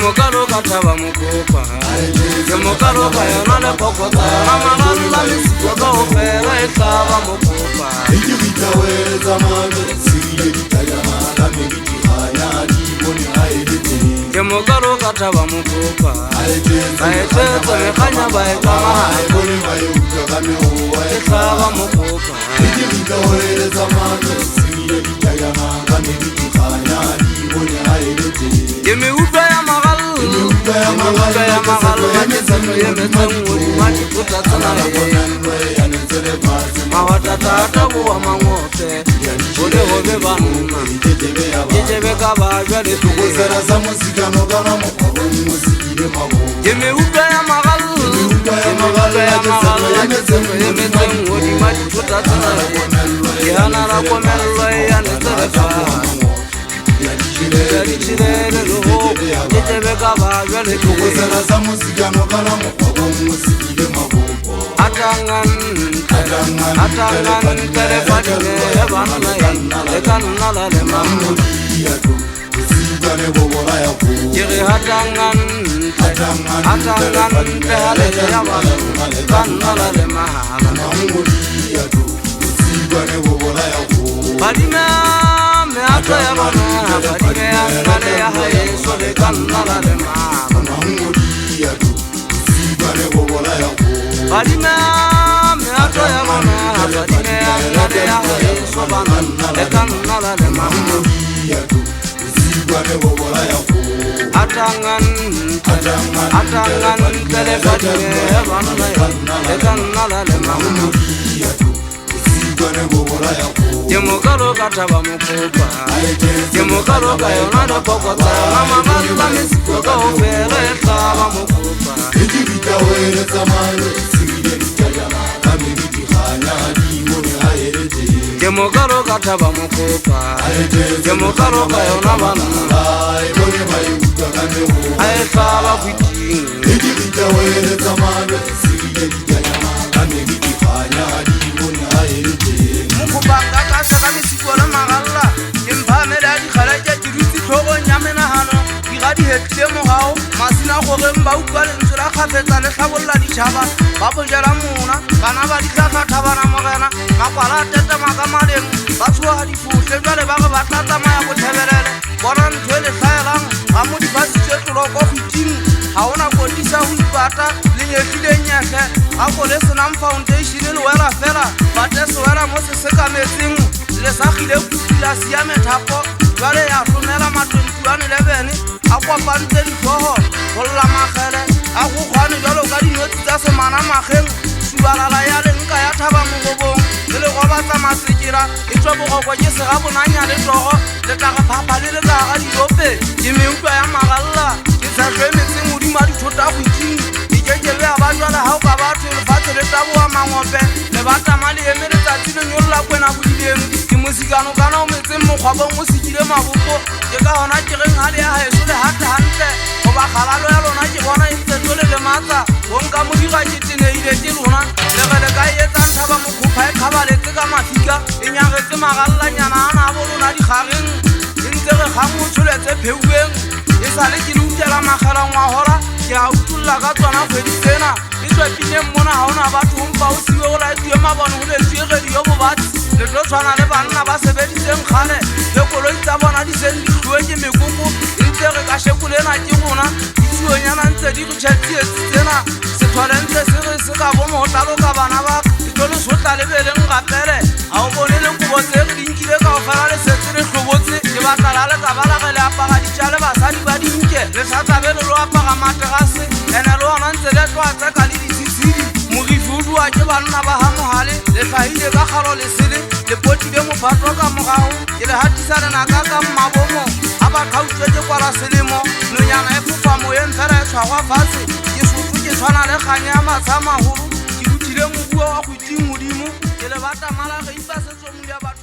mokalo ka thaba mokopa ke mokalo ka yona le pokotsa mama la misiko ka ofela e thaba mokopa ke bitawetsa mane sile ditayama la megiti hanya di bone ha edete ke mokalo ka thaba mokopa aetse me khanya ba e kama ha bone ba yo ka me ho e thaba mokopa ke bitawetsa mane sile ditayama la megiti hanya di bone ha edete ke me utlwa ya magal ya magal ya tseno ye metsango di mati puta tsana ya ntsele pasi mawata tata bo mangote bole hobe banna ke ka ba jwa le tukozela za musika no kana mo musikile mabo ke me utlwa ya magal ya tseno ye metsango di mati puta tsana ke hana ra komello ya ntsele pasi Jari chirele loho, jebe kaba jale tukozela za musika no kana mo musikile mabo atangan tere fatine banna ya kanna la le mamu zigane bobola ya ko jere atangan tere ya banna kanna la le mamu zigane bobola ya ko badina me ata ya banna badina ya ngale ya haye so le kanna la le mamu zigane bobola ya ko badina me ata ya banna badina ya ngale ya haye so banna le kanna la le mamu zigane bobola ya ko atangan tere fatine banna le kanna la le mamu zigane bobola ya ko Yemokalo kataba mokopa Yemokalo kayona de pokota Mama la misiko ka ofela etaba mokopa Ejibita wele zamane Sile ditayama Kame biti khanya Di mone haerete Yemokalo kataba mokopa Yemokalo kayona bana Mone mayuka kame ho Aetaba kwiti Ejibita wele zamane Sile ditayama Kame biti khanya Di mone haerete Mukubanga kasaka misiko la magalla Yempamela di khalaja diruti thogo nyamena hano Digadi hetle mogao Masina gore mba utlwale ntsela khafetsa le hlabolla ditšhaba ba bojela mona bana ba ditlatla thabana mogena makwala tete makamaleng ba tshoga difotle jwale ba ge ba tla tsamaya go thebelele bona ntho e le hlaelang ga mo dibasitse tloloko fiting ga ona kodisa go ipata le nyegileng nyetlhe ga ko le senam foundation le wela fela bate se wela mo se sekametseng le sagile kupila siame thapo jwale ya tlomela ma 2111 a kopantse ditlhogo go lla magele a go kgwane jalo ka dinotsi tsa semana mageng subalala ya le nka ya thaba mogobong le le gobatsa masekira e tswa bogoko ke sega bonanya le togo le tlaga phapha le le kaga dilope ke meutlwa ya magalla ke tshahlo e metseng modimo a dithota goiting dikekele ya ba jwala ga o ka batho lefatshe le taboa mangope le batama le eme letsatsi le nyolola kwena bodileng ke mosikano kana o metseng mokgwabong o sekile mabopo ke ka gona kereng ga le ya gaeso le gate gantle go ba kgalalo ya lona ke bona e ntse tlo le le matsa go nka modira ke teneile ke lona le ge le ka e etsang thaba mokhopha e kgabaletse ka mafika e nyagetse magallanyana a na bo lona dikgageng e ntse ge kgang o tsholetse pheueng e sa le ke le utela magelang wa gora ke a utolola ka tswana kgwedi tsena e tswepineng mona ga ona batho ompa o siwe go laetue mabone go letsuegedi yo bobatsi le tlo tshwana le banna ba sebediseng kgale le koloi tsa bona di seng di tluwe ke mekoko e ntse re ka shekolena ke gona ditsuonyana ntse di re tšhatsietsi tsena sethole ntse se re se ka bomotlalo ka bana ba ke tlo le sotla lebeleng gapele ga o bone le kobo tse re dinkile ka go fela le setse le tlhobotse ke batlala le tsabalage le apaga ditšale basadi ba dinke le sa tlabele lo apaga materase ene le ona ntse le tloa tseka le ditshitshidi mogifi o dua ke banna ba ga mogale le tlhagile ka kgalo lesele le potile mophatlo ka mogago ke le hatisa lenaka ka mmabomo ga ba kgauswe ke kwala selemo nonyana e fofa moyeng fela e tshwagwa fatshe ke sotho ke tshwana le kganye ya matsha magolo ke duthile mobua wa go iting modimo ke le batamala ge ipa setso modia batho